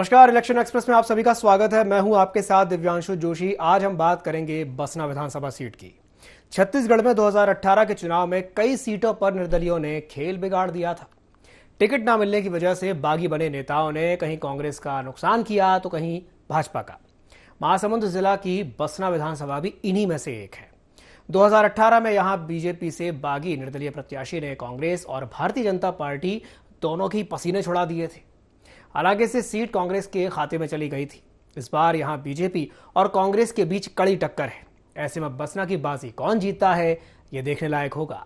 नमस्कार, election express में आप सभी का स्वागत है। मैं हूं आपके साथ दिव्यांशु जोशी। आज हम बात करेंगे बसना विधानसभा सीट की। छत्तीसगढ़ में 2018 के चुनाव में कई सीटों पर निर्दलियों ने खेल बिगाड़ दिया था। टिकट ना मिलने की वजह से बागी बने नेताओं ने कहीं कांग्रेस का नुकसान किया तो कहीं भाजपा का। महासमुंद जिला की बसना विधानसभा भी इन्हीं में से एक है। 2018 में यहां बीजेपी से बागी निर्दलीय प्रत्याशी ने कांग्रेस और भारतीय जनता पार्टी दोनों की पसीने छुड़ा दिए थे। हालांकि इससे सीट कांग्रेस के खाते में चली गई थी। इस बार यहां बीजेपी और कांग्रेस के बीच कड़ी टक्कर है। ऐसे में बसना की बाजी कौन जीतता है, ये देखने लायक होगा।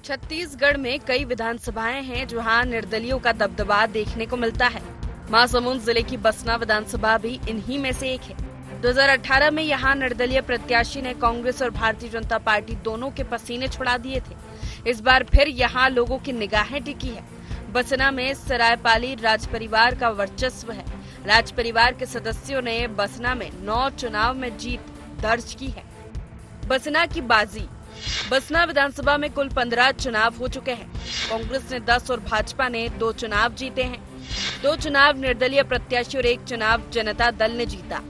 छत्तीसगढ़ में कई विधानसभाएं हैं जहां निर्दलियों का दबदबा देखने को मिलता है। महासमुंद जिले की बसना विधानसभा भी इन्हीं में से एक है। 2018 में यहां निर्दलीय प्रत्याशी ने कांग्रेस और भारतीय जनता पार्टी दोनों के पसीने छुड़ा दिए थे। इस बार फिर यहां लोगों की निगाहें टिकी है। बसना में सरायपाली राज परिवार का वर्चस्व है। राज परिवार के सदस्यों ने बसना में 9 चुनाव में जीत दर्ज की है। बसना की बाजी। बसना विधानसभा में कुल 15 चुनाव हो चुके हैं। कांग्रेस ने 10 और भाजपा ने 2 चुनाव जीते हैं। 2 चुनाव निर्दलीय प्रत्याशी और 1 चुनाव जनता दल ने जीता।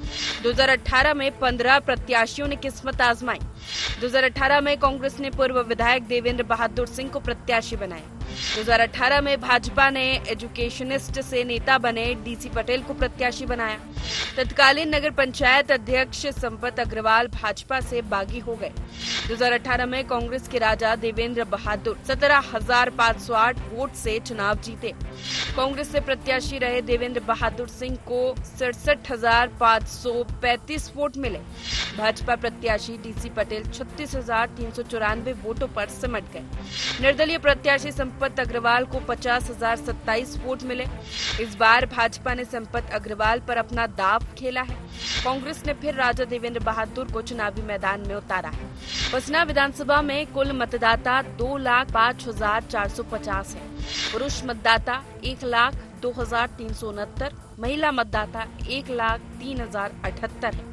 2018 में 15 प्रत्याशियों ने किस्मत आजमाई। 2018 में कांग्रेस ने पूर्व विधायक देवेंद्र बहादुर सिंह को प्रत्याशी बनाया। 2018 में भाजपा ने एजुकेशनिस्ट से नेता बने डीसी पटेल को प्रत्याशी बनाया। तत्कालीन नगर पंचायत अध्यक्ष संपत अग्रवाल भाजपा से बागी हो गए। 2018 में कांग्रेस के राजा देवेंद्र बहादुर 17,508 वोट से चुनाव जीते। कांग्रेस से प्रत्याशी रहे देवेंद्र बहादुर सिंह को 67,535 वोट मिले। भाजपा प्रत्याशी डीसी पटेल 36,394 वोटों पर सिमट गए। निर्दलीय प्रत्याशी संपत अग्रवाल को 50,027 वोट मिले। इस बार भाजपा ने संपत अग्रवाल पर अपना दांव खेला है। कांग्रेस ने फिर राजा देवेंद्र बहादुर को चुनावी मैदान में उतारा है। बसना विधानसभा में कुल मतदाता 2,05,450 है। पुरुष मतदाता 1,02,369, महिला मतदाता 1,03,078 है।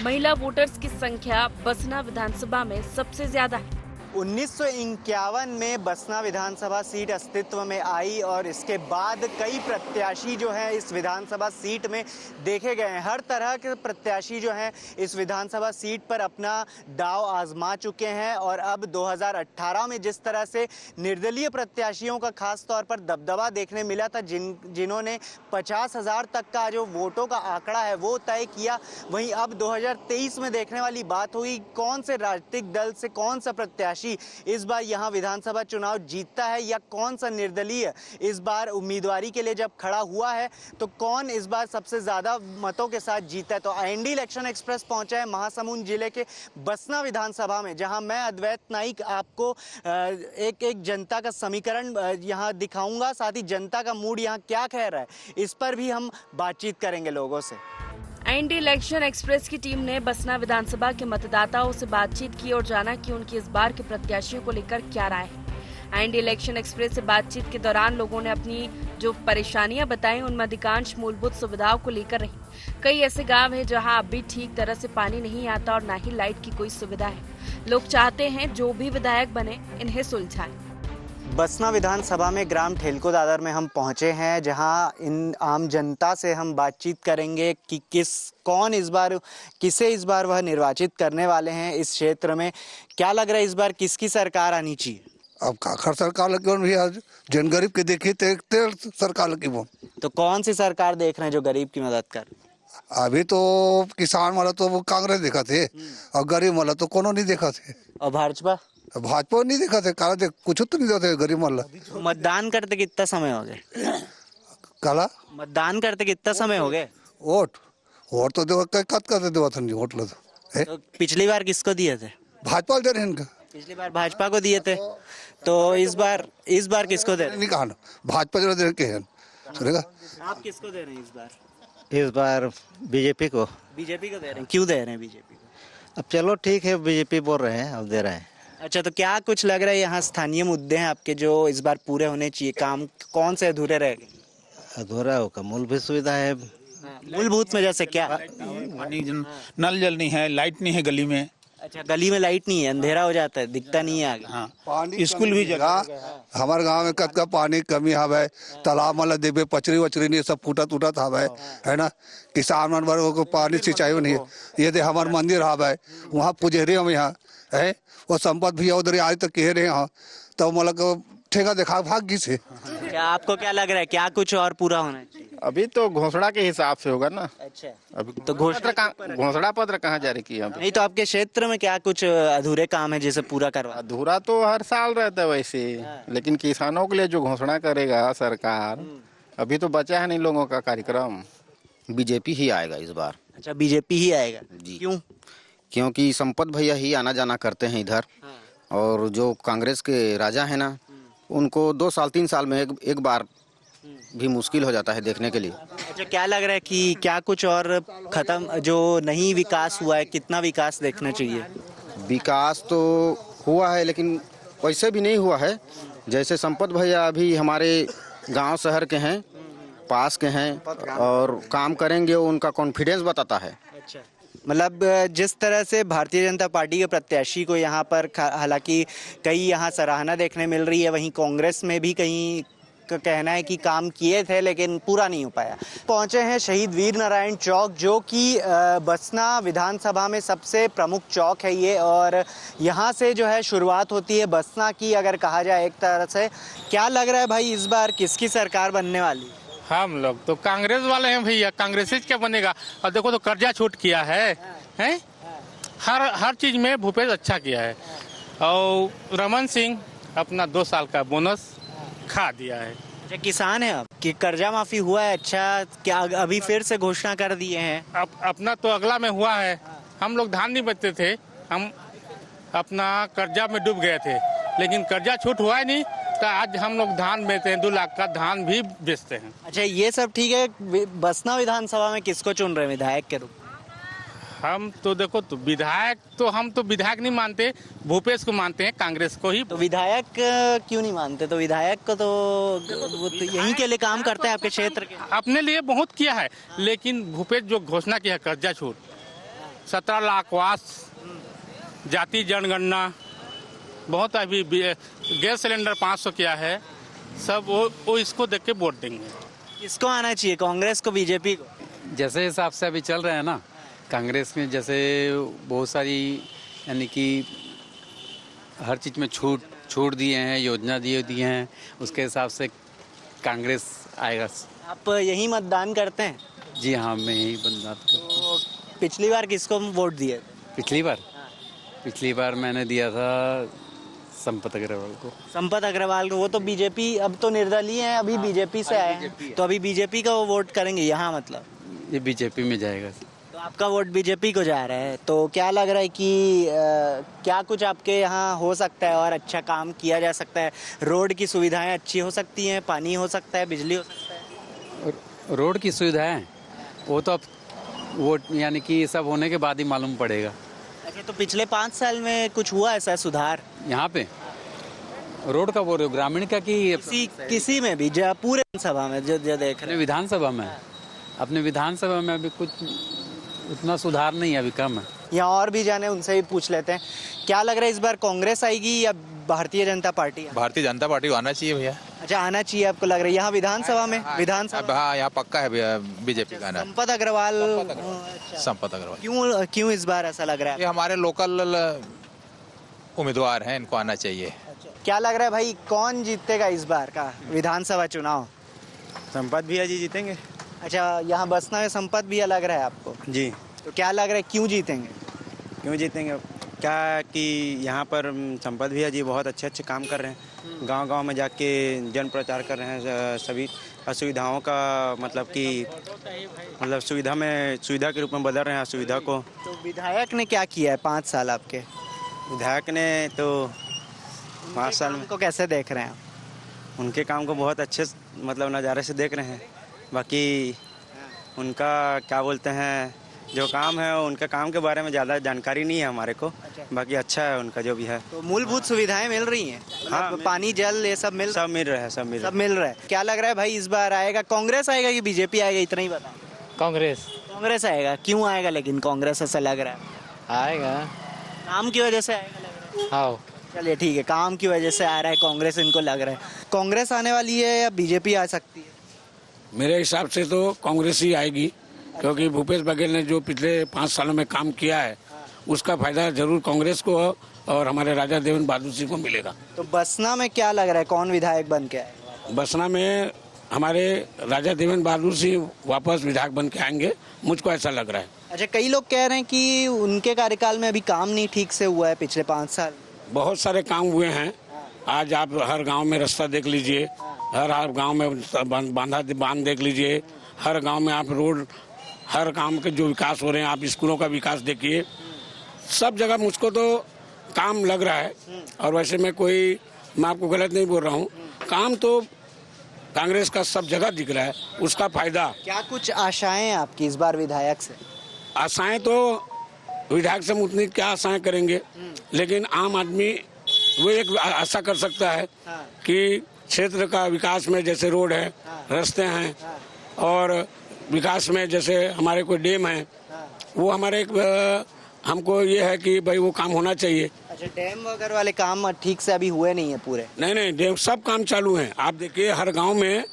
महिला वोटर्स की संख्या बसना विधानसभा में सबसे ज्यादा है। 1951 में बसना विधानसभा सीट अस्तित्व में आई और इसके बाद कई प्रत्याशी जो हैं इस विधानसभा सीट में देखे गए हैं। हर तरह के प्रत्याशी जो हैं इस विधानसभा सीट पर अपना दांव आजमा चुके हैं और अब 2018 में जिस तरह से निर्दलीय प्रत्याशियों का खास तौर पर दबदबा देखने मिला था, जिन्होंने 50,000 तक का जो वोटों का आंकड़ा है वो तय किया, वहीं अब 2023 में देखने वाली बात हुई कौन से राजनीतिक दल से कौन सा प्रत्याशी इस बार यहां विधानसभा चुनाव जीतता है या कौन सा निर्दलीय इस बार उम्मीदवारी के लिए जब खड़ा हुआ है तो कौन इस बार सबसे ज्यादा मतों के साथ जीता है। तो आईएनडी इलेक्शन एक्सप्रेस पहुंचा है महासमुंद जिले के बसना विधानसभा में, जहां मैं अद्वैत नाइक आपको एक जनता का समीकरण यहां दिखाऊंगा, साथ ही जनता का मूड यहां क्या कह रहा है इस पर भी हम बातचीत करेंगे लोगों से। आईएनडी इलेक्शन एक्सप्रेस की टीम ने बसना विधानसभा के मतदाताओं से बातचीत की और जाना कि उनकी इस बार के प्रत्याशियों को लेकर क्या राय है। आईएनडी इलेक्शन एक्सप्रेस से बातचीत के दौरान लोगों ने अपनी जो परेशानियां बताई उनमें अधिकांश मूलभूत सुविधाओं को लेकर रही। कई ऐसे गांव हैं जहां अब भी ठीक तरह से पानी नहीं आता और न ही लाइट की कोई सुविधा है। लोग चाहते हैं जो भी विधायक बने इन्हें सुलझाए। बसना विधानसभा में ग्राम ठेलको दादर में हम पहुंचे हैं, जहां इन आम जनता से हम बातचीत करेंगे कि किसे इस बार वह निर्वाचित करने वाले हैं इस क्षेत्र में। क्या लग रहा है इस बार किसकी सरकार आनी चाहिए? अब काखर सरकार लगी भी आज जन गरीब के देखी ते सरकार लगी वो। तो कौन सी सरकार देख रहे हैं जो गरीब की मदद कर? अभी तो किसान वाला तो वो कांग्रेस देखा थे और गरीब वाला तो कोनो नहीं देखा थे। और भाजपा नहीं देखा थे, काला कुछ तो नहीं देते गरीब वाला। मतदान करते कितना समय हो गए? काला मतदान करते कितना समय हो गए? वोट तो देखो कत करते देवा था वोट लो तो पिछली बार किसको दिए थे? भाजपा दे रहे इनका। पिछली बार भाजपा को दिए थे, तो इस बार किसको दे रहे? नहीं कहा भाजपा जो दे के हैं सुनेगा। आप किसको दे रहे हैं इस बार? इस बार बीजेपी को दे रहे हैं। क्यों दे रहे हैं बीजेपी को? अब चलो ठीक है, बीजेपी बोल रहे हैं, अब दे रहे हैं। अच्छा, तो क्या कुछ लग रहा है यहाँ स्थानीय मुद्दे हैं आपके जो इस बार पूरे होने चाहिए? काम कौन से अधूरे रह गए? अधूरा होगा मूलभूत सुविधा है। मूलभूत में जैसे क्या? पानी नल जल नहीं है, लाइट नहीं है गली में, अच्छा, गली में लाइट नहीं है, अंधेरा हो जाता है, दिखता नहीं है आगे। पानी स्कूल भी जगह हमारे गांव में कद का पानी कमी हवे, तालाब मतलब देवे पचरी वचरी नहीं सब फूटत उटत हवे, है ना। किसान मन वर्ग को पानी सिंचाई नहीं है। ये दे हमार मंदिर हवे, वहाँ पुजेरे हम यहाँ है, वो संपत भी उधर आज तक कह रहे हैं, तो मतलब ठेका देखा भाग्य से। क्या आपको क्या लग रहा है, क्या कुछ और पूरा होना चाहिए? अभी तो घोषणा के हिसाब से होगा ना। अच्छा, अभी तो घोषणा पत्र कहाँ जारी किया अभी? नहीं तो आपके क्षेत्र में क्या कुछ अधूरे काम है जिसे पूरा करवा? अधूरा तो हर साल रहता है वैसे, लेकिन किसानों के लिए जो घोषणा करेगा सरकार, अभी तो बचा है नहीं लोगों का कार्यक्रम। बीजेपी ही आएगा इस बार। अच्छा, बीजेपी ही आएगा जी। क्यों? क्योंकि संपत भैया ही आना जाना करते हैं इधर, और जो कांग्रेस के राजा है ना, उनको 2 साल 3 साल में एक बार भी मुश्किल हो जाता है देखने के लिए। अच्छा, क्या लग रहा है कि क्या कुछ और खत्म जो नहीं विकास हुआ है, कितना विकास देखना चाहिए? विकास तो हुआ है लेकिन वैसे भी नहीं हुआ है। जैसे संपत भैया अभी हमारे गांव शहर के हैं, पास के हैं, और काम करेंगे वो उनका कॉन्फिडेंस बताता है। अच्छा, मतलब जिस तरह से भारतीय जनता पार्टी के प्रत्याशी को यहाँ पर हालांकि कई यहाँ सराहना देखने मिल रही है, वहीं कांग्रेस में भी कहीं का कहना है कि काम किए थे लेकिन पूरा नहीं हो पाया। पहुंचे हैं शहीद वीर नारायण चौक, जो कि बसना विधानसभा में सबसे प्रमुख चौक है ये, और यहाँ से जो है शुरुआत होती है बसना की, अगर कहा जाए एक तरह से। क्या लग रहा है भाई, इस बार किसकी सरकार बनने वाली? हम लोग तो कांग्रेस वाले हैं भैया, कांग्रेस क्या बनेगा। और देखो तो कर्जा छूट किया है, हैं? हर चीज में भूपेश अच्छा किया है, और रमन सिंह अपना 2 साल का बोनस खा दिया है। अच्छा, किसान है अब कि कर्जा माफी हुआ है? अच्छा, क्या अभी फिर से घोषणा कर दिए हैं? अब अपना तो अगला में हुआ है। हम लोग धान नहीं बेचते थे, हम अपना कर्जा में डूब गए थे, लेकिन कर्जा छूट हुआ ही नहीं, तो आज हम लोग धान बेचते हैं, 2 लाख का धान भी बेचते हैं। अच्छा, ये सब ठीक है। बसना विधानसभा में किसको चुन रहे हैं विधायक के रूप? हम तो देखो तो हम तो विधायक नहीं मानते, भूपेश को मानते हैं, कांग्रेस को ही। तो विधायक क्यों नहीं मानते? तो विधायक को तो वो तो यहीं के लिए काम करते हैं आपके क्षेत्र के। अपने लिए बहुत किया है, लेकिन भूपेश जो घोषणा किया है कर्जा छूट, 17 लाख वास, जाति जनगणना, बहुत अभी गैस सिलेंडर 500 किया है, सब वो इसको देख के वोट देंगे। किसको आना चाहिए, कांग्रेस को, बीजेपी को? जैसे हिसाब से अभी चल रहे हैं ना, कांग्रेस में जैसे बहुत सारी यानी कि हर चीज़ में छूट दिए हैं, योजना दिए हैं, उसके हिसाब से कांग्रेस आएगा। आप यही मतदान करते हैं? जी हाँ, मैं यही मतदान करता हूँ। तो पिछली बार किसको वोट दिए? पिछली बार मैंने दिया था संपत अग्रवाल को। संपत अग्रवाल को? वो तो बीजेपी, अब तो निर्दलीय हैं, अभी बीजेपी से आए हैं, तो अभी बीजेपी का वो वोट करेंगे यहाँ, मतलब ये बीजेपी में जाएगा। तो आपका वोट बीजेपी को जा रहा है, तो क्या लग रहा है कि क्या कुछ आपके यहाँ हो सकता है और अच्छा काम किया जा सकता है? रोड की सुविधाएं अच्छी हो सकती हैं, पानी हो सकता है, बिजली हो सकता है? रोड की सुविधाएं वो तो अब वोट यानी कि सब होने के बाद ही मालूम पड़ेगा। अच्छा, तो पिछले 5 साल में कुछ हुआ ऐसा सुधार यहाँ पे? रोड का बोल रहे हो, ग्रामीण का कि किसी में भी, पूरे विधानसभा में जो देख रहे हैं? अपने विधानसभा में अभी कुछ उतना सुधार नहीं है, अभी कम है। यहाँ और भी जाने, उनसे भी पूछ लेते हैं। क्या लग रहा है, इस बार कांग्रेस आएगी या भारतीय जनता पार्टी? भारतीय जनता पार्टी को आना चाहिए भैया। अच्छा, आना चाहिए आपको लग रहा है? यहाँ विधानसभा में? हाँ, यहाँ पक्का है बीजेपी का आना। संपत अग्रवाल? संपत अग्रवाल क्यों इस बार ऐसा लग रहा है? ये हमारे लोकल उम्मीदवार हैं, इनको आना चाहिए। क्या लग रहा है भाई, कौन जीतेगा इस बार का विधानसभा चुनाव? संपत भैया जी जीतेंगे। अच्छा, यहाँ बसना में संपत भैया लग रहा है आपको? जी। तो क्या लग रहा है, क्यों जीतेंगे? क्या कि यहाँ पर संपत भैया जी बहुत अच्छे काम कर रहे हैं, गांव-गांव में जाके जन प्रचार कर रहे हैं, सभी असुविधाओं का मतलब सुविधा के रूप में बदल रहे हैं असुविधा को। तो विधायक ने क्या किया है 5 साल आपके? विधायक ने तो 5 साल में को कैसे देख रहे हैं आप? उनके काम को बहुत अच्छे मतलब नज़ारे से देख रहे हैं। बाकी उनका क्या बोलते हैं, जो काम है उनका काम के बारे में ज़्यादा जानकारी नहीं है हमारे को। बाकी अच्छा है उनका जो भी है। तो मूलभूत सुविधाएं मिल रही हैं? हाँ, पानी जल ये सब मिल रहा है। सब मिल रहा है। क्या लग रहा है भाई, इस बार आएगा कांग्रेस आएगा कि बीजेपी आएगा, इतना ही बता? कांग्रेस आएगा। क्यों आएगा लेकिन कांग्रेस ऐसा लग रहा है? आएगा। काम की वजह से आएगा लग रहा है? हाँ, चलिए ठीक है, काम की वजह से आ रहा है, कांग्रेस इनको लग रहा है। कांग्रेस आने वाली है या बीजेपी आ सकती है? मेरे हिसाब से तो कांग्रेस ही आएगी, क्योंकि भूपेश बघेल ने जो पिछले 5 सालों में काम किया है उसका फायदा जरूर कांग्रेस को और हमारे राजा देवेंद्र बहादुर सिंह को मिलेगा। तो बसना में क्या लग रहा है, कौन विधायक बन के आएगा? बसना में हमारे राजा देवेंद्र बहादुर सिंह वापस विधायक बन के आएंगे, मुझको ऐसा लग रहा है। अच्छा, कई लोग कह रहे हैं कि उनके कार्यकाल में अभी काम नहीं ठीक से हुआ है पिछले 5 साल। बहुत सारे काम हुए हैं। आज आप हर गांव में रास्ता देख लीजिए, हर गांव में बांध देख लीजिए, हर गांव में आप रोड, हर काम के जो विकास हो रहे हैं, आप स्कूलों का विकास देखिए, सब जगह मुझको तो काम लग रहा है। और वैसे मैं आपको गलत नहीं बोल रहा हूँ, काम तो कांग्रेस का सब जगह दिख रहा है, उसका फायदा। क्या कुछ आशाएं हैं आपकी इस बार विधायक से? आशाएं तो विधायक से हम उतनी क्या आशाएं करेंगे, लेकिन आम आदमी वो एक आशा कर सकता है कि क्षेत्र का विकास में जैसे रोड है, रास्ते हैं, और विकास में जैसे हमारे कोई डैम है, वो हमारे हमको ये है कि भाई वो काम होना चाहिए। अच्छा, डैम वगैरह वाले काम ठीक से अभी हुए नहीं है पूरे? नहीं, डैम सब काम चालू है। आप देखिए हर गांव में,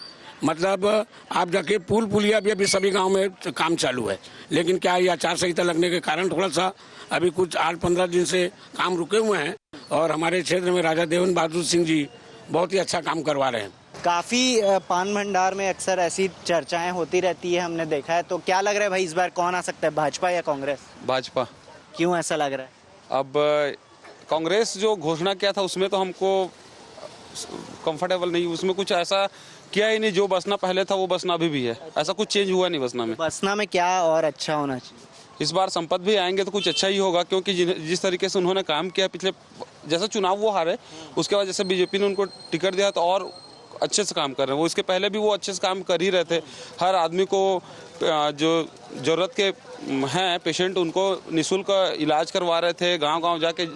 मतलब आप जाके पुलिया भी अभी सभी गांव में काम चालू है, लेकिन क्या ये आचार संहिता लगने के कारण थोड़ा सा अभी कुछ 8-15 दिन से काम रुके हुए हैं। और हमारे क्षेत्र में राजा देवेंद्र बहादुर सिंह जी बहुत ही अच्छा काम करवा रहे हैं। काफी पान भंडार में अक्सर ऐसी चर्चाएं होती रहती है, हमने देखा है। तो क्या लग रहा है भाई, इस बार कौन आ सकता है, भाजपा या कांग्रेस? भाजपा। क्यों ऐसा लग रहा है? अब कांग्रेस जो घोषणा किया था उसमें तो हमको कंफर्टेबल नहीं, उसमें कुछ ऐसा किया ही नहीं। जो बसना पहले था वो बसना अभी भी है, ऐसा कुछ चेंज हुआ नहीं बसना में। बसना में क्या और अच्छा होना चाहिए? इस बार संपत भी आएंगे तो कुछ अच्छा ही होगा, क्योंकि जिस तरीके से उन्होंने काम किया पिछले, जैसा चुनाव वो हारे उसके बाद जैसे बीजेपी ने उनको टिकट दिया तो और अच्छे से काम कर रहे हैं। वो इसके पहले भी वो अच्छे से काम कर ही रहे थे। हर आदमी को जो जरूरत के हैं पेशेंट, उनको निःशुल्क इलाज करवा रहे थे, गांव-गांव जाके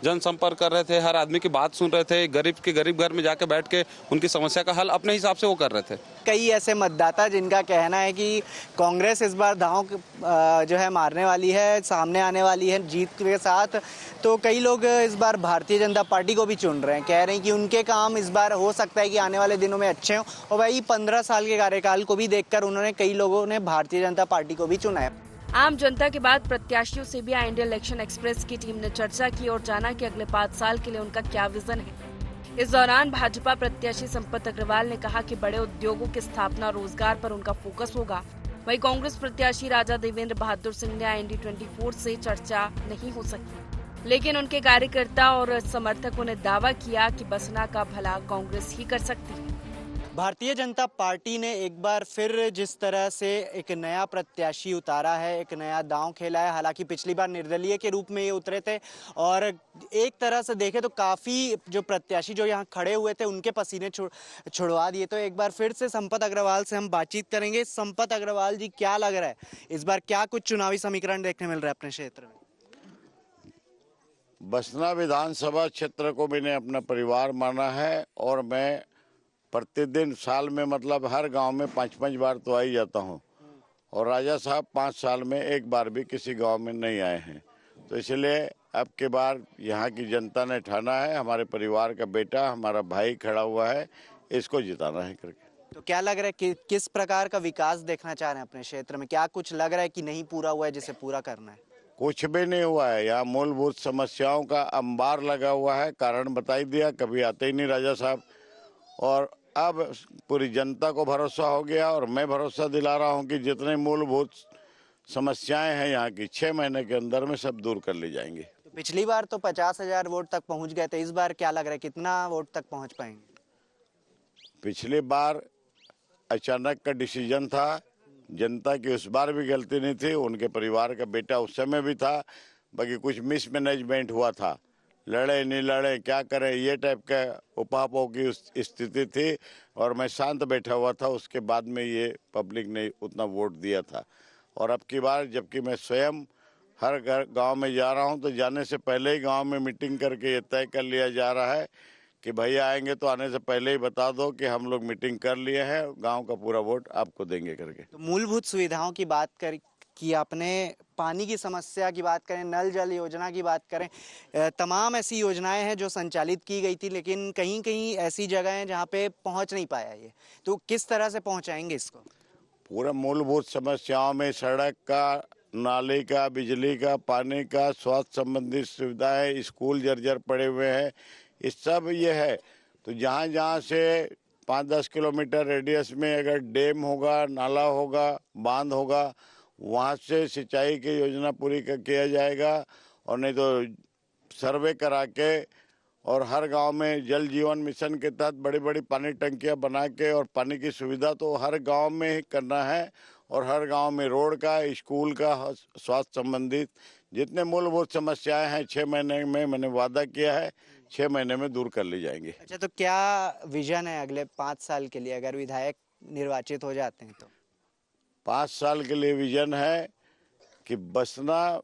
जन संपर्क कर रहे थे, हर आदमी की बात सुन रहे थे, गरीब के गरीब घर में जाके बैठ के उनकी समस्या का हल अपने हिसाब से वो कर रहे थे। कई ऐसे मतदाता जिनका कहना है कि कांग्रेस इस बार दांव जो है मारने वाली है, सामने आने वाली है जीत के साथ, तो कई लोग इस बार भारतीय जनता पार्टी को भी चुन रहे हैं। कह रहे हैं कि उनके काम इस बार हो सकता है कि आने वाले दिनों में अच्छे हों। और वही 15 साल के कार्यकाल को भी देखकर उन्होंने, कई लोगों ने भारतीय जनता पार्टी को भी चुना है। आम जनता के बाद प्रत्याशियों से भी इंडियन इलेक्शन एक्सप्रेस की टीम ने चर्चा की और जाना कि अगले 5 साल के लिए उनका क्या विजन है। इस दौरान भाजपा प्रत्याशी संपत अग्रवाल ने कहा कि बड़े उद्योगों की स्थापना, रोजगार पर उनका फोकस होगा। वहीं कांग्रेस प्रत्याशी राजा देवेंद्र बहादुर सिंह ने IND24 से चर्चा नहीं हो सकी, लेकिन उनके कार्यकर्ता और समर्थकों ने दावा किया कि बसना का भला कांग्रेस ही कर सकती है। भारतीय जनता पार्टी ने एक बार फिर जिस तरह से एक नया प्रत्याशी उतारा है, एक नया दांव खेला है। हालांकि पिछली बार निर्दलीय के रूप में ये उतरे थे और एक तरह से देखें तो काफ़ी जो प्रत्याशी जो यहाँ खड़े हुए थे उनके पसीने छुड़वा दिए। तो एक बार फिर से संपत अग्रवाल से हम बातचीत करेंगे। संपत अग्रवाल जी, क्या लग रहा है इस बार, क्या कुछ चुनावी समीकरण देखने मिल रहा है अपने क्षेत्र में? बसना विधानसभा क्षेत्र को मैंने अपना परिवार माना है और मैं प्रतिदिन साल में, मतलब हर गांव में 5-5 बार तो आ ही जाता हूं। और राजा साहब 5 साल में एक बार भी किसी गांव में नहीं आए हैं। तो इसलिए अब के बार यहाँ की जनता ने ठाना है, हमारे परिवार का बेटा, हमारा भाई खड़ा हुआ है, इसको जिताना है करके। तो क्या लग रहा है कि किस प्रकार का विकास देखना चाह रहे हैं अपने क्षेत्र में? क्या कुछ लग रहा है कि नहीं पूरा हुआ है जिसे पूरा करना है? कुछ भी नहीं हुआ है। यहाँ मूलभूत समस्याओं का अंबार लगा हुआ है, कारण बताई दिया, कभी आते ही नहीं राजा साहब। और अब पूरी जनता को भरोसा हो गया और मैं भरोसा दिला रहा हूं कि जितने मूलभूत समस्याएं हैं यहाँ की 6 महीने के अंदर में सब दूर कर ली जाएंगी। तो पिछली बार तो 50,000 वोट तक पहुंच गए थे, इस बार क्या लग रहा है कितना वोट तक पहुंच पाएंगे? पिछली बार अचानक का डिसीजन था, जनता की उस बार भी गलती नहीं थी, उनके परिवार का बेटा उस समय भी था, बाकी कुछ मिसमैनेजमेंट हुआ था, लड़े नहीं लड़े क्या करें ये टाइप का उपापों की स्थिति थी और मैं शांत बैठा हुआ था। उसके बाद में ये पब्लिक ने उतना वोट दिया था। और अब की बार जबकि मैं स्वयं हर गांव में जा रहा हूं, तो जाने से पहले ही गांव में मीटिंग करके ये तय कर लिया जा रहा है कि भैया आएंगे तो आने से पहले ही बता दो कि हम लोग मीटिंग कर लिए हैं, गाँव का पूरा वोट आपको देंगे करके। तो मूलभूत सुविधाओं की बात कि आपने पानी की समस्या की बात करें, नल जल योजना की बात करें, तमाम ऐसी योजनाएं हैं जो संचालित की गई थी, लेकिन कहीं कहीं ऐसी जगह हैं जहां पे पहुंच नहीं पाया ये, तो किस तरह से पहुंचाएंगे इसको? पूरा मूलभूत समस्याओं में सड़क का, नाले का, बिजली का, पानी का, स्वास्थ्य संबंधी सुविधाएं, स्कूल जर्जर पड़े हुए हैं, इस सब ये है। तो जहाँ जहाँ से 5-10 किलोमीटर रेडियस में अगर डैम होगा, नाला होगा, बांध होगा, वहाँ से सिंचाई की योजना पूरी किया जाएगा। और नहीं तो सर्वे करा के और हर गांव में जल जीवन मिशन के तहत बड़ी बड़ी पानी टंकियां बना के और पानी की सुविधा तो हर गांव में ही करना है। और हर गांव में रोड का, स्कूल का, स्वास्थ्य संबंधित जितने मूलभूत समस्याएं हैं 6 महीने में मैंने वादा किया है, 6 महीने में दूर कर ली जाएंगी। अच्छा, तो क्या विजन है अगले 5 साल के लिए अगर विधायक निर्वाचित हो जाते हैं तो? 5 साल के लिए विजन है कि बसना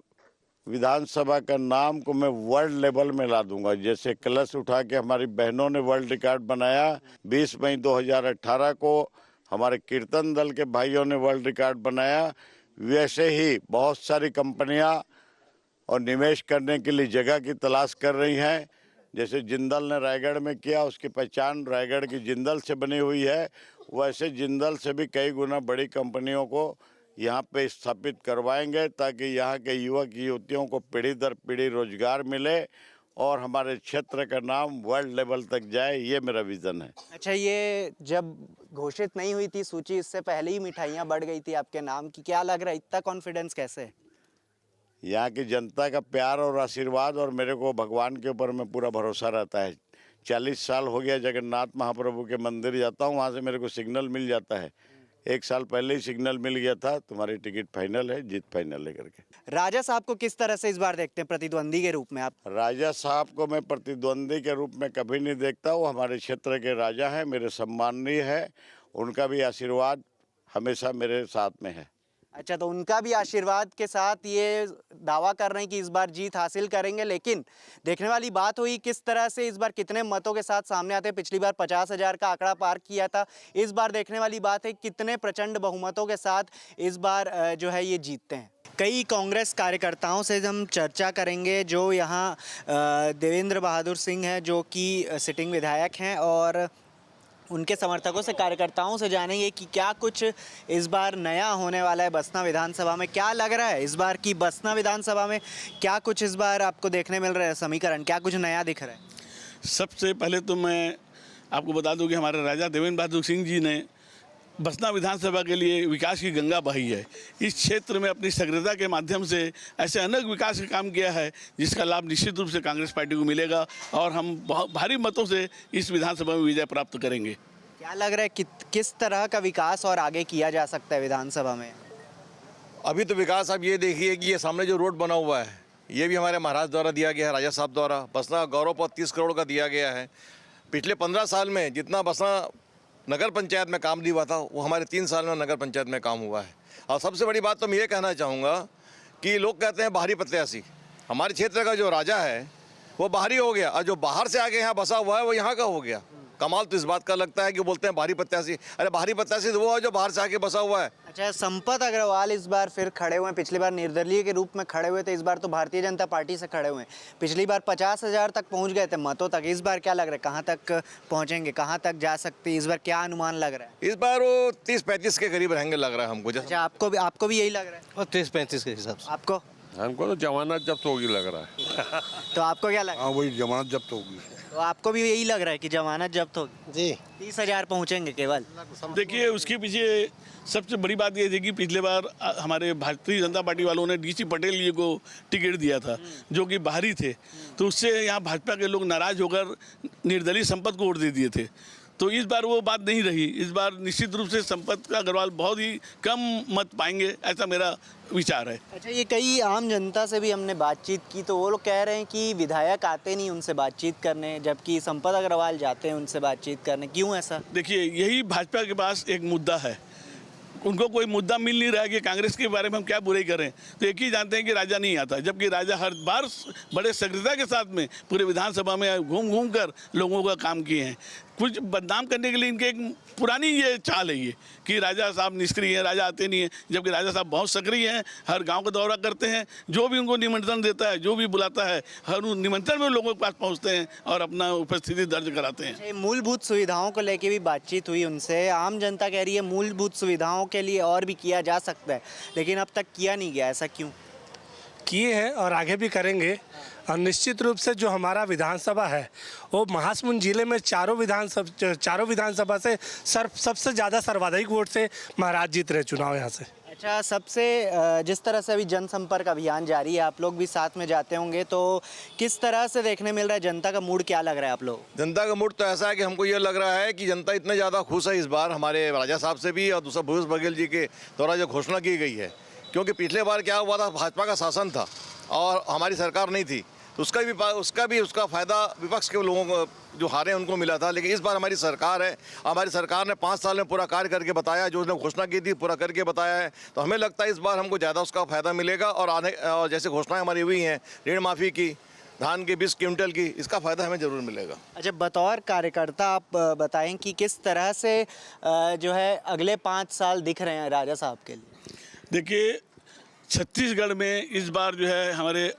विधानसभा का नाम को मैं वर्ल्ड लेवल में ला दूंगा। जैसे कलश उठा के हमारी बहनों ने वर्ल्ड रिकॉर्ड बनाया, 20 मई 2018 को हमारे कीर्तन दल के भाइयों ने वर्ल्ड रिकॉर्ड बनाया, वैसे ही बहुत सारी कंपनियां और निवेश करने के लिए जगह की तलाश कर रही हैं। जैसे जिंदल ने रायगढ़ में किया, उसकी पहचान रायगढ़ की जिंदल से बनी हुई है, वैसे जिंदल से भी कई गुना बड़ी कंपनियों को यहाँ पे स्थापित करवाएंगे ताकि यहाँ के युवक युवतियों को पीढ़ी दर पीढ़ी रोजगार मिले और हमारे क्षेत्र का नाम वर्ल्ड लेवल तक जाए, ये मेरा विजन है। अच्छा, ये जब घोषित नहीं हुई थी सूची, इससे पहले ही मिठाइयाँ बढ़ गई थी आपके नाम की, क्या लग रहा है इतना कॉन्फिडेंस कैसे? यहाँ की जनता का प्यार और आशीर्वाद और मेरे को भगवान के ऊपर में पूरा भरोसा रहता है। 40 साल हो गया जगन्नाथ महाप्रभु के मंदिर जाता हूँ, वहाँ से मेरे को सिग्नल मिल जाता है। 1 साल पहले ही सिग्नल मिल गया था, तुम्हारी टिकट फाइनल है, जीत फाइनल है करके। राजा साहब को किस तरह से इस बार देखते हैं प्रतिद्वंदी के रूप में आप? राजा साहब को मैं प्रतिद्वंदी के रूप में कभी नहीं देखता, वो हमारे क्षेत्र के राजा हैं, मेरे सम्माननीय है, उनका भी आशीर्वाद हमेशा मेरे साथ में है। अच्छा, तो उनका भी आशीर्वाद के साथ ये दावा कर रहे हैं कि इस बार जीत हासिल करेंगे, लेकिन देखने वाली बात हुई किस तरह से इस बार कितने मतों के साथ सामने आते हैं। पिछली बार 50,000 का आंकड़ा पार किया था, इस बार देखने वाली बात है कितने प्रचंड बहुमतों के साथ इस बार जो है ये जीतते हैं। कई कांग्रेस कार्यकर्ताओं से हम चर्चा करेंगे जो यहाँ देवेंद्र बहादुर सिंह हैं जो कि सिटिंग विधायक हैं, और उनके समर्थकों से, कार्यकर्ताओं से जानेंगे कि क्या कुछ इस बार नया होने वाला है बसना विधानसभा में। क्या लग रहा है इस बार की बसना विधानसभा में क्या कुछ इस बार आपको देखने मिल रहा है समीकरण, क्या कुछ नया दिख रहा है? सबसे पहले तो मैं आपको बता दूं कि हमारे राजा देवेंद्र बहादुर सिंह जी ने बसना विधानसभा के लिए विकास की गंगा बहाई है। इस क्षेत्र में अपनी सक्रियता के माध्यम से ऐसे अनेक विकास का काम किया है जिसका लाभ निश्चित रूप से कांग्रेस पार्टी को मिलेगा और हम बहुत भारी मतों से इस विधानसभा में विजय प्राप्त करेंगे। क्या लग रहा है किस तरह का विकास और आगे किया जा सकता है विधानसभा में? अभी तो विकास आप ये देखिए कि ये सामने जो रोड बना हुआ है ये भी हमारे महाराज द्वारा दिया गया है, राजा साहब द्वारा। बसना गौरव पथ 30 करोड़ का दिया गया है। पिछले 15 साल में जितना बसना नगर पंचायत में काम नहीं हुआ था वो हमारे 3 साल में नगर पंचायत में काम हुआ है। और सबसे बड़ी बात तो मैं ये कहना चाहूँगा कि लोग कहते हैं बाहरी प्रत्याशी, हमारे क्षेत्र का जो राजा है वो बाहरी हो गया और जो बाहर से आके यहाँ बसा हुआ है वो यहाँ का हो गया। कमाल तो इस बात का लगता है कि बोलते हैं बाहरी प्रत्याशी, अरे बाहरी प्रत्याशी तो वो है जो बाहर से आके बसा हुआ है। अच्छा, संपत अग्रवाल इस बार फिर खड़े हुए हैं, पिछली बार निर्दलीय के रूप में खड़े हुए थे, इस बार तो भारतीय जनता पार्टी से खड़े हुए हैं। पिछली बार 50,000 तक पहुंच गए थे मतों तक, इस बार क्या लग रहा है कहां तक पहुंचेंगे, कहां तक जा सकते हैं, इस बार क्या अनुमान लग रहा है? इस बार वो 30-35 के करीब रहेंगे लग रहा है हमको। अच्छा, आपको भी यही लग रहा है? 30-35 के हिसाब से। आपको? हमको तो जमानत जब्त होगी लग रहा है। तो आपको क्या लग रहा है? हाँ, वही जमानत जब्त होगी। तो आपको भी यही लग रहा है कि जमानत जब्त होगी? जी। 30,000 पहुंचेंगे केवल? देखिए, उसके पीछे सबसे बड़ी बात ये थी कि पिछले बार हमारे भारतीय जनता पार्टी वालों ने डीसी पटेल जी को टिकट दिया था जो कि बाहरी थे, तो उससे यहाँ भाजपा के लोग नाराज होकर निर्दलीय संपत को वोट दे दिए थे। तो इस बार वो बात नहीं रही। इस बार निश्चित रूप से संपत अग्रवाल बहुत ही कम मत पाएंगे, ऐसा मेरा विचार है। अच्छा, ये कई आम जनता से भी हमने बातचीत की तो वो लोग कह रहे हैं कि विधायक आते नहीं उनसे बातचीत करने, जबकि संपत अग्रवाल जाते हैं उनसे बातचीत करने, क्यों ऐसा? देखिए, यही भाजपा के पास एक मुद्दा है। उनको कोई मुद्दा मिल नहीं रहा है कि कांग्रेस के बारे में हम क्या बुराई करें। तो एक ही जानते हैं कि राजा नहीं आता, जबकि राजा हर बार बड़े सक्रियता के साथ में पूरे विधानसभा में घूम कर लोगों का काम किए हैं। कुछ बदनाम करने के लिए इनके एक पुरानी ये चाल है ये कि राजा साहब निष्क्रिय हैं, राजा आते नहीं हैं, जबकि राजा साहब बहुत सक्रिय हैं, हर गांव का दौरा करते हैं, जो भी उनको निमंत्रण देता है, जो भी बुलाता है, हर निमंत्रण में लोगों के पास पहुंचते हैं और अपना उपस्थिति दर्ज कराते हैं। मूलभूत सुविधाओं को लेकर भी बातचीत हुई उनसे। आम जनता कह रही है मूलभूत सुविधाओं के लिए और भी किया जा सकता है, लेकिन अब तक किया नहीं गया, ऐसा क्यों? किए हैं और आगे भी करेंगे। और निश्चित रूप से जो हमारा विधानसभा है वो महासमुंद जिले में चारों विधानसभा से सबसे ज़्यादा सर्वाधिक वोट से महाराज जीत रहे चुनाव यहाँ से। अच्छा, सबसे जिस तरह से अभी जनसंपर्क अभियान जारी है, आप लोग भी साथ में जाते होंगे, तो किस तरह से देखने मिल रहा है? जनता का मूड क्या लग रहा है आप लोग? जनता का मूड तो ऐसा है कि हमको ये लग रहा है कि जनता इतने ज़्यादा खुश है इस बार हमारे राजा साहब से भी, और दूसरा भूपेश बघेल जी के द्वारा जो घोषणा की गई है। क्योंकि पिछले बार क्या हुआ था, भाजपा का शासन था और हमारी सरकार नहीं थी, तो उसका फ़ायदा विपक्ष के लोगों को जो हारे उनको मिला था। लेकिन इस बार हमारी सरकार है, हमारी सरकार ने 5 साल में पूरा कार्य करके बताया, जो उसने घोषणा की थी पूरा करके बताया है। तो हमें लगता है इस बार हमको ज़्यादा उसका फ़ायदा मिलेगा। और जैसे घोषणाएं हमारी हुई हैं ऋण माफ़ी की, धान के 20 क्विंटल की, इसका फ़ायदा हमें ज़रूर मिलेगा। अच्छा, बतौर कार्यकर्ता आप बताएं कि किस तरह से जो है अगले 5 साल दिख रहे हैं राजा साहब के लिए? देखिए, छत्तीसगढ़ में इस बार जो है हमारे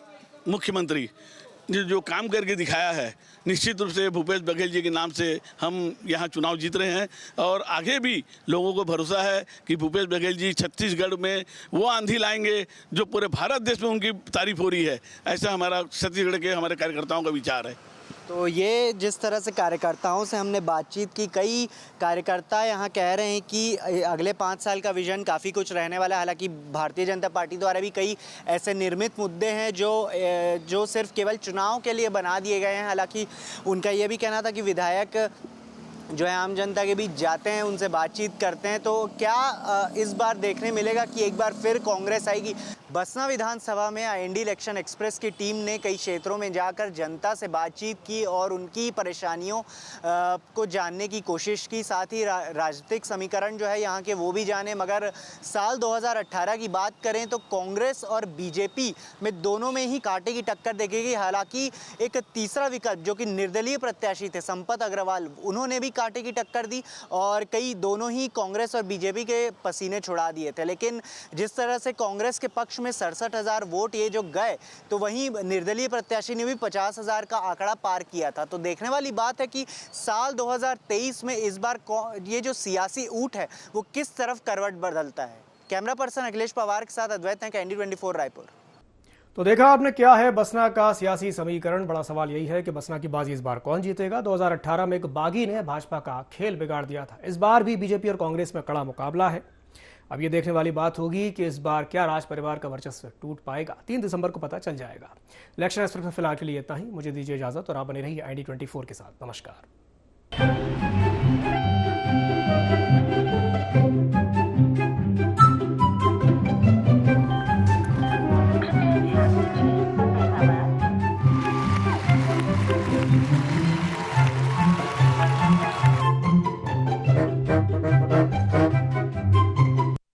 मुख्यमंत्री ने जो काम करके दिखाया है, निश्चित रूप से भूपेश बघेल जी के नाम से हम यहाँ चुनाव जीत रहे हैं। और आगे भी लोगों को भरोसा है कि भूपेश बघेल जी छत्तीसगढ़ में वो आंधी लाएंगे जो पूरे भारत देश में उनकी तारीफ हो रही है। ऐसा हमारा छत्तीसगढ़ के हमारे कार्यकर्ताओं का विचार है। तो ये जिस तरह से कार्यकर्ताओं से हमने बातचीत की, कई कार्यकर्ता यहाँ कह रहे हैं कि अगले 5 साल का विजन काफ़ी कुछ रहने वाला है। हालांकि भारतीय जनता पार्टी द्वारा भी कई ऐसे निर्मित मुद्दे हैं जो सिर्फ केवल चुनाव के लिए बना दिए गए हैं। हालांकि उनका ये भी कहना था कि विधायक जो है आम जनता के बीच जाते हैं, उनसे बातचीत करते हैं। तो क्या इस बार देखने मिलेगा कि एक बार फिर कांग्रेस आएगी? बसना विधानसभा में इंडी इलेक्शन एक्सप्रेस की टीम ने कई क्षेत्रों में जाकर जनता से बातचीत की और उनकी परेशानियों को जानने की कोशिश की। साथ ही राजनीतिक समीकरण जो है यहाँ के वो भी जाने। मगर साल 2018 की बात करें तो कांग्रेस और बीजेपी में दोनों में ही कांटे की टक्कर देखेगी। हालांकि एक तीसरा विकल्प जो कि निर्दलीय प्रत्याशी थे संपत अग्रवाल, उन्होंने भी कांटे की टक्कर दी और दोनों ही कांग्रेस और बीजेपी के पसीने छुड़ा दिए थे। लेकिन जिस तरह से कांग्रेस के पक्ष में 67,000 वोट ये जो गए, तो वहीं निर्दलीय प्रत्याशी ने भी 50,000 का आंकड़ा पार किया था। तो देखने वाली बात है कि साल 2023 में इस बार ये जो सियासी ऊँट है वो किस तरफ करवट बदलता है। कैमरा पर्सन अखिलेश पवार के साथ अद्वैत हैं, कैंडी 24 रायपुर। तो देखा आपने क्या है बसना का सियासी समीकरण। बड़ा सवाल यही है कि बसना की बाजी इस बार कौन जीतेगा। 2018 में एक बागी ने भाजपा का खेल बिगाड़ दिया था। इस बार भी बीजेपी और कांग्रेस में कड़ा मुकाबला है। अब ये देखने वाली बात होगी कि इस बार क्या राज परिवार का वर्चस्व टूट पाएगा। 3 दिसंबर को पता चल जाएगा। इलेक्शन एक्सप्रेस में फिलहाल के लिए इतना ही। मुझे दीजिए इजाजत और आप बने रहिए IND 24 के साथ। नमस्कार।